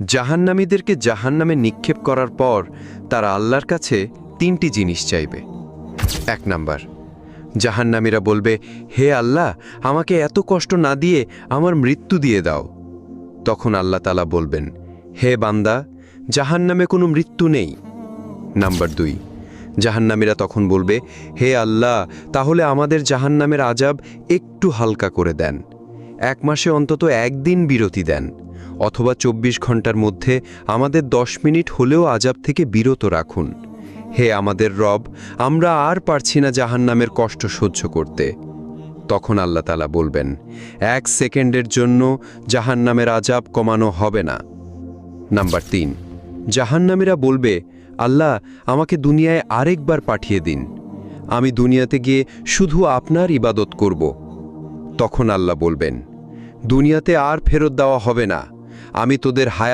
জাহান্নামীদেরকে জাহান্নামে নিক্ষেপ করার পর তারা আল্লাহর কাছে 3টি জিনিস চাইবে। 1 নাম্বার, জাহান্নামীরা বলবে, হে আল্লাহ, আমাকে এত কষ্ট না দিয়ে আমার মৃত্যু দিয়ে দাও। তখন আল্লাহ তাআলা বলবেন, হে বান্দা, জাহান্নামে কোনো মৃত্যু নেই। নাম্বার 2, জাহান্নামীরা তখন বলবে, হে আল্লাহ, তাহলে আমাদের জাহান্নামের আযাব একটু হালকা করে দেন। 1 মাসে অন্তত 1 দিন বিরতি দেন, অথবা 24 ঘন্টার মধ্যে আমাদের 10 মিনিট হলেও আযাব থেকে বিরত রাখুন। হে আমাদের রব, আমরা আর পারছি না জাহান্নামের কষ্ট সহ্য করতে। তখন আল্লাহ তাআলা বলবেন, 1 সেকেন্ডের জন্য জাহান্নামের আযাব কমানো হবে না। নাম্বার 3, জাহান্নামীরা বলবে, আল্লাহ, আমাকে দুনিয়ায় আরেকবার পাঠিয়ে দিন, আমি দুনিয়াতে গিয়ে শুধু আপনার ইবাদত করব। তখন আল্লাহ বলবেন, দুনিয়াতে আর ফেরত দেওয়া হবে না, আমি তোদের হায়াত